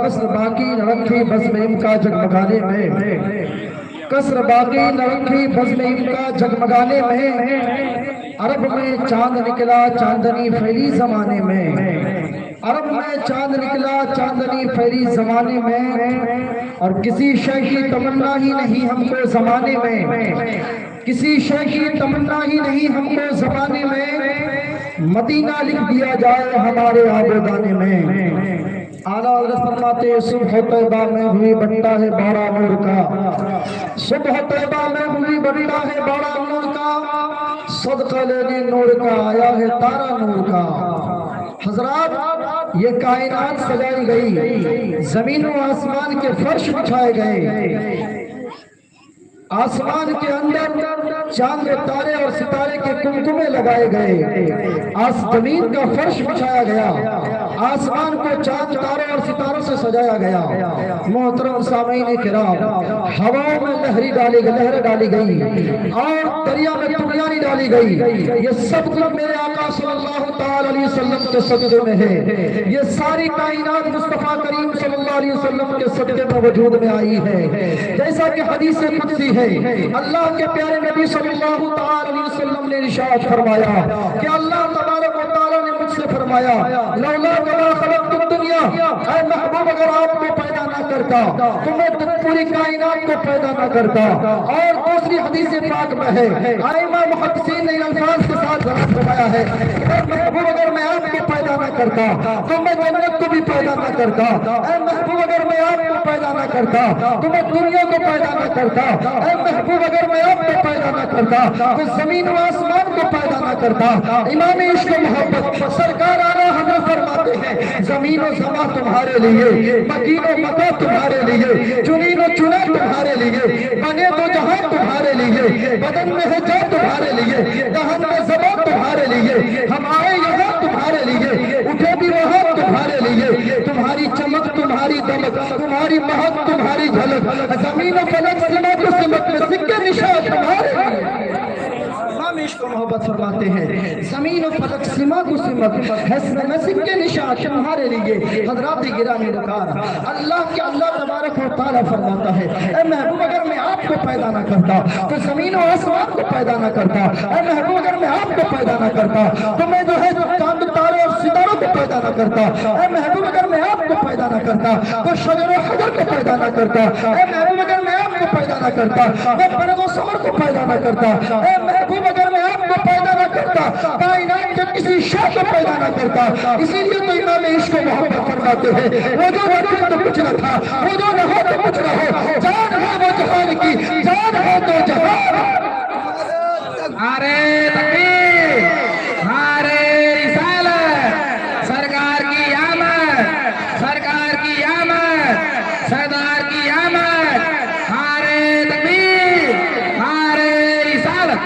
कसर बाकी न रखी बज़्म इनका जगमगाने में, कसर बाकी न रखी बज़्म इनका जगमगाने में। अरब में चांद निकला चांदनी फैली जमाने में, अरब में चांद निकला चांदनी फैली जमाने में। और किसी शय की तमन्ना ही नहीं हमको जमाने में, किसी शय की तमन्ना ही नहीं हमको जमाने में। मदीना लिख दिया जाए हमारे आबोदाने में। आला हज़रत फरमाते सुबह तैबा में हुई बनता है बाड़ा नूर का, सुबह तैबा में हुई बनता है बाड़ा नूर का। सदका लेने नूर का आया है तारा नूर का। हजरात ये कायनात सजाई गई, जमीन और आसमान के फर्श बिछाए गए, आसमान के अंदर चांद तारे और सितारे के कुमकुमे लगाए गए, आस जमीन का फर्श बिछाया गया, आसमान को चांद तारे और सितारों से सजाया गया। मोहतरम सामीन किराम, हवाओं में लहर डाली गई और दरिया में तुड़ियानी डाली गई। ये सब कुछ मेरे आका सल्लल्लाहु ताला अलैहि वसल्लम के सदक़े में है। ये सारी कायनात मुस्तफा करीम सल्लल्लाहु अलैहि वसल्लम के सदक़े में वजूद में आई है। जैसा कि हदीस कुदसी है, अल्लाह के प्यारे नबी सल्लल्लाहु ताला अलैहि वसल्लम ने इरशाद फरमाया कि अल्लाह तबारक व तआला ने मुझसे फरमाया, लौला कमा खलक़तुद दुनिया, ऐ महबूब अगर आपको पैदा ना करता तो मैं पूरी कायनात को पैदा ना करता। और दूसरी हदीस पाक में है, आइमा मुहद्दिसीन ने अल्फाज के साथ बयान फरमाया है, महबूब अगर मैं आपको पैदा ना करता तो मैं जन्नत को भी पैदा ना करता। ऐ महबूब अगर मैं आपको पैदा ना करता तो मैं दुनिया को पैदा ना करता। ऐ महबूब अगर मैं आपको पैदा ना करता तो जमीन व आसमान को पैदा ना करता। इमाम इश्क मोहब्बत सरकार आला हजरत फरमाते हैं, जमीन व समा तुम्हारे लिए, मकीन व मका तुम्हारे लिए, चुनीन व चुना तुम्हारे लिए, बने दो जहां तुम्हारे लिए, बदन में है जान तुम्हारे लिए, दहन में ज़बान तुम्हारे लिए, हम आए यहाँ तुम्हारे लिए, उठे भी वहाँ तुम्हारे लिए। तुम्हारी चमक तुम्हारी दमक तुम्हारी महक तुम्हारी झलक, जमीन व फलक सिमत को सिमत में सिक्के निशान तुम्हारे लिए। इश्क मोहब्बत फरमाते हैं, जमीन और फलक सिमा को सिमत है सिक्के निशान तुम्हारे लिए। हजरात गिरामी वकार, अल्लाह के अल्लाह तबारक व तआला फरमाता है, ऐ महबूब अगर मैं आपको पैदा ना करता तो जमीन और आसमान को पैदा ना करता। ऐ महबूब अगर मैं आपको पैदा ना करता तो मैं जो है चांद तारे और सितारों को पैदा ना करता। ऐ महबूब अगर मैं आपको पैदा ना करता तो शजर और हजर को पैदा ना करता। ऐ महबूब अगर मैं आपको पैदा ना करता मैं पर्द और समर को पैदा ना करता। ऐ महबूब अगर मैं आपको पैदा ना करता कायनात के किसी शय को पैदा ना करता। इसीलिए तो इमाम इश्क मोहब्बत फरमाते हैं, वो जो रखा तो कुछ न था, वो जो न हो तो कुछ न हो, जान है वो जहान की, जान है तो जहान। अरे तकबीर, अरे रिसालत, सरकार की आमद, सरकार की आमद, सरदार की आमद। अरे तकबीर, अरे रिसालत।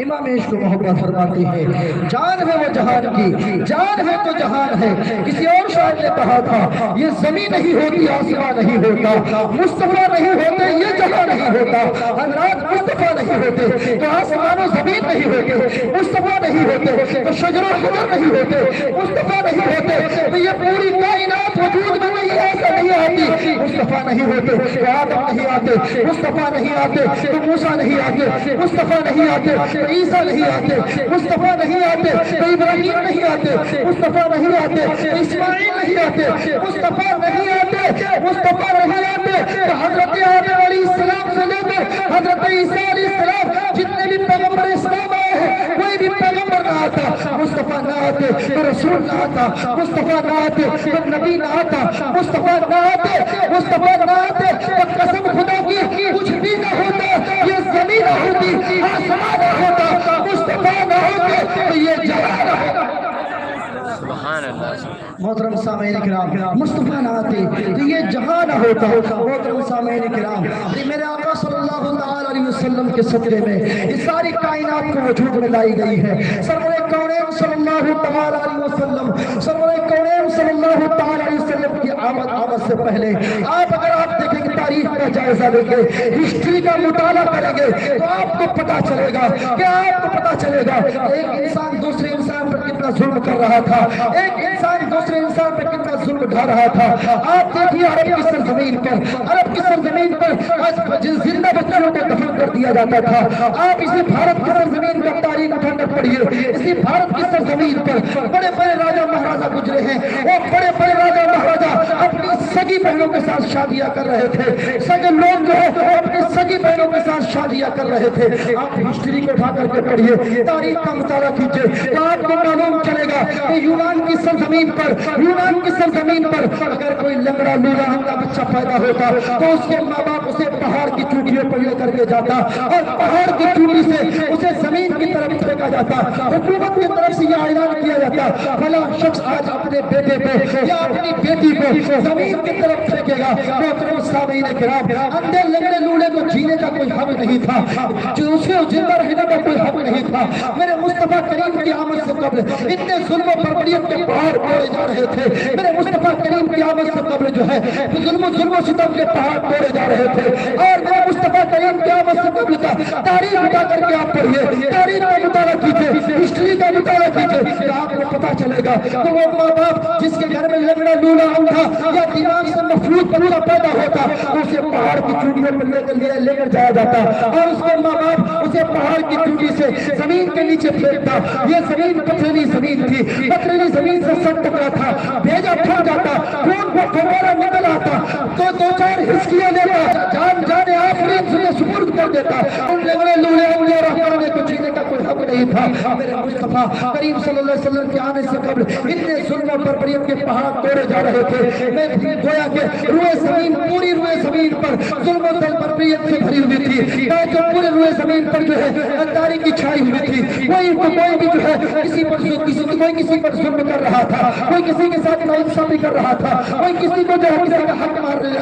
इमाम इश्क मोहब्बत फरमाती है, जान है वो जहान की, जान है तो जहान है। किसी और शायर ने कहा था, ये जमीन नहीं होती आसमान नहीं होता, मुस्तफा नहीं होते ये जहां नहीं होता। हज़रात मुस्तफा नहीं होते तो आसमान और जमीन नहीं होते, मुस्तफा नहीं होते तो शजर और हजर नहीं होते, मुस्तफा नहीं होते तो ये पूरी कायनात वजूद में नहीं ऐसा नहीं आती। मुस्तफा नहीं होते तो आदम नहीं आते, मुस्तफा नहीं आते तो मूसा नहीं आते, मुस्तफा नहीं आते तो ईसा नहीं आते, मुस्तफा नहीं आते तो इब्राहिम नहीं आते, मुस्तफा नहीं आते तो इस्माइल नहीं आते, मुस्तफा नहीं आते, मुस्तफा नहीं आते तो हजरत आदम अलैहिस्सलाम से लेकर हजरत ईसा अलैहिस्सलाम जितने भी पैगंबर इस्लाम आए हैं कोई भी पैगंबर ना आता। मुस्तफा ना आते तो रसूल ना आता, मुस्तफा ना आते तो नबी ना आता, मुस्तफा ना आते, मुस्तफा ना आते तो कसम खुदा की कुछ भी ना होता। ये जमीन ना होती, आसमान ना होता, मुस्तफा ना होते तो ये जहां ना होता। मोहतरम सामीन किराम, मुस्तफा ना आते तो ये जहां ना होता। मोहतरम सामीन किराम, मेरे आका सल्लल्लाहु अलैहि वसल्लम के सदक़े में इस सारी कायनात को वजूद में लाई गई है। सरवरे कौनैन सल्लल्लाहु अलैहि वसल्लम, सरवरे कौनैन सल्लल्लाहु अलैहि वसल्लम की आमद से पहले आप अगर आप देखेंगे तारीख का जायजा लेंगे, हिस्ट्री का मुताला करेंगे तो आपको पता चलेगा, क्या आपको पता चलेगा एक इंसान दूसरे इंसान पर कितना کتنا ظلم کر رہا تھا، ایک انسان دوسرے انسان پہ کتنا ظلم ڈھا رہا تھا۔ آپ دیکھیے عرب کی سرزمین پر زندہ بچوں کو دفن کر دیا جاتا تھا۔ آپ اسی بھارت کی سرزمین کا تاریخ اٹھا پڑھیے، اسی بھارت کی سرزمین پر بڑے بڑے راجا مہاراجا گزرے ہیں، وہ بڑے بڑے راجا مہاراجا اپنی سگی بہنوں کے ساتھ شادیاں کر رہے تھے، سگے لوگ جو ہے اپنی سگی بہنوں کے ساتھ شادیاں کر رہے تھے۔ آپ ہسٹری کو اٹھا کر کے پڑھیے، تاریخ کا مطالعہ کیجیے تو آپ کو معلوم چلے گا کہ یونان کی سرزمین پر اگر کوئی لنگڑا لولا اپنا بچہ پیدا ہوتا تو اس کے ماں باپ اسے پہاڑ کی چوٹیوں پر لے کر کے جاتا اور پہاڑ کی چوٹی سے اسے زمین کی طرف پھینکا جاتا، حکومت کی طرف سے یہ اعلان کیا جاتا فلاں شخص آج اپنے بیٹے کو یا اپنی بیٹی کو زمین کی طرف پھینکے گا۔ محترم سامعین کرام، اندھے لنگڑے لوڑے کو جینے کا کوئی حق نہیں تھا، جو اسے زندہ رہنے کا کوئی حق نہیں تھا۔ میرے مصطفیٰ کریم کی آمد سے قبل اتنے ظلم و بربریت کے پہاڑ توڑے جا رہے تھے، میرے مصطفیٰ کریم کی آمد سے قبل جو ہے ظلم و ستم کے پہاڑ توڑے جا رہے تھے۔ اور میرے مصطفیٰ کریم کی آمد سے قبل کا تاریخ اٹھا کر کے آپ پڑھیے، تاریخ کا مطالعہ کیجیے، ہسٹری کا مطالعہ کیجیے کہ آپ کو پتا چلے گا کہ وہ ماں باپ جس کے گھر میں لنگڑا لولا تھا یا دماغ سے مفلوج بچہ پیدا ہوتا اسے پہاڑ کی چوٹیوں پر لے کر جایا جاتا اور اس کے ماں باپ اسے پہاڑ کی چوٹی سے زمین کے نیچے پھینکتا۔ یہ زمین پتھریلی زمین تھی، پتھریلی زمین سے سر ٹکرا تھا، بھیجا پھٹ جاتا، خون کو فوارہ نکل آتا تو دو چار ہسکیاں لیتا، جان آفرین سے سپرد کر دیتا۔ ان لنگڑے لوڑے انگلیاں رکھنے کو جینے کا کوئی حق نہیں تھا۔ میرے مصطفیٰ کریم صلی اللہ علیہ وسلم کے آنے سے قبل اتنے ظلم و بربریت کے پہاڑ توڑے جا رہے تھے، میں گویا کہ روئے زمین، پوری روئے زمین پر ظلم و بربریت سے بھری ہوئی تھی، جو پورے روئے زمین پر جو ہے غداری کی چھائی ہوئی تھی۔ کوئی بھی جو ہے کوئی کسی پر ظلم کر رہا تھا، کوئی کسی کے ساتھ ناانصافی کر رہا تھا، کوئی کسی کو جو ہے کسی کا حق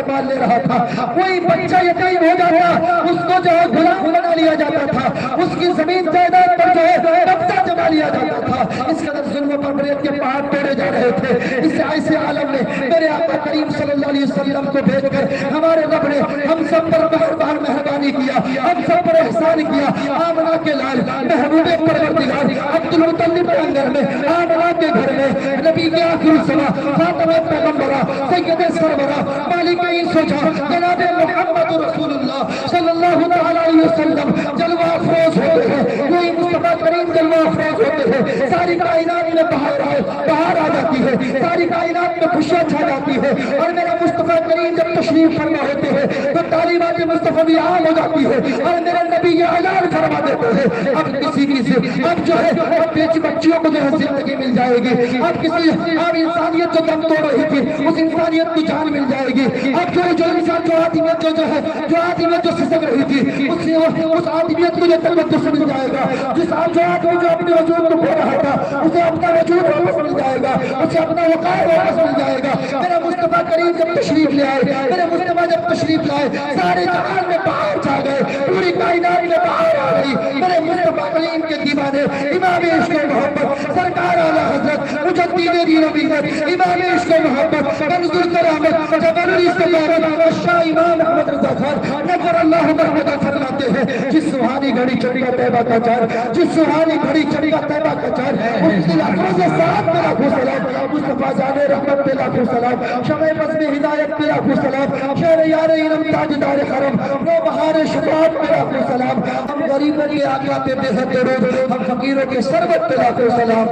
مار لے رہا تھا، کوئی بچہ یتیم ہو جاتا اس کو جو ہے غلام بنا لیا جاتا تھا، اس کی زمین جائیداد پر جو ہے قبضہ جما لیا جاتا تھا۔ اس قدر ظلم و بربریت کے پہاڑ توڑے جا رہے تھے۔ اس ایسے عالم نے میرے آقا کریم صلی اللہ علیہ وسلم کو بھیج کر ہمارے رب نے ہم سب پر مہربانی کیا، ہم سب پر احسان کیا۔ آمنہ کے لال محبوب پروردگار عبد المطلب کے اندر میں، آمنہ کے گھر میں نبی کے آخر الزمان خاتم پیغمبرہ سید سرورہ مالک سوچا جناب محمد رسول اللہ صلی اللہ علیہ وسلم جلوہ افروز ہوتے ہیں، وہی مصطفیٰ کریم جلوہ افروز ہوتے ہیں۔ ساری کائنات میں بہار آ جاتی ہے، ساری کائنات میں خوشیاں چھا جاتی ہے اور میرا مصطفیٰ کریم جب تشریف فرما ہوتے ہیں تو تعلیمات مصطفیٰ بھی عام ہو جاتی ہے اور میرا نبی یہ اعلان فرما دیتے ہیں اب کسی اب جو ہے بیچ بچیوں کو جو ہے زندگی مل جائے گی، اب انسانیت جو دم توڑ رہی تھی اس انسانیت کو جان مل جائے گی۔ اب جو انسان جو آدمیت جو سسک رہی تھی اس آدمیت کو جو تقدس مل جائے گا، جو آدمی جو اپنے وجود کو کھو رہا تھا اسے اپنا وجود واپس مل جائے گا، اسے اپنا وقار واپس مل جائے گا۔ میرا مصطفیٰ کریم جب تشریف لے آئے، میرے مصطفیٰ جب تشریف لائے سارے جہان میں بہار چھا گئے، پوری کائنات میں بہار آ گئی۔ میرے مصطفیٰ کریم کے دیوانے امام عشق و محبت سرکار اعلیٰ حضرت مجدد دین و ملت امام عشق و محبت کنز الکرامت جبل الاستقامت شاہ امام احمد رضا خان نور اللہ محمد فرماتے ہیں جس سبحانی گھڑی چڑی کا طیبہ کا چار، جس سبحانی گھڑی چڑی کا طیبہ کا چار، اس دل افروز ساتھ پہ لاکھوں سلام، مصطفیٰ جان رحمت پہ لاکھوں سلام، شمع بزم ہدایت پہ لاکھوں سلام، شہر یار علم تاجدار حرم نو بہار شفاعت پہ لاکھوں سلام، ہم غریبوں کے آقا پہ بے حد درود، ہم فقیروں کے سربت پہ لاکھوں سلام۔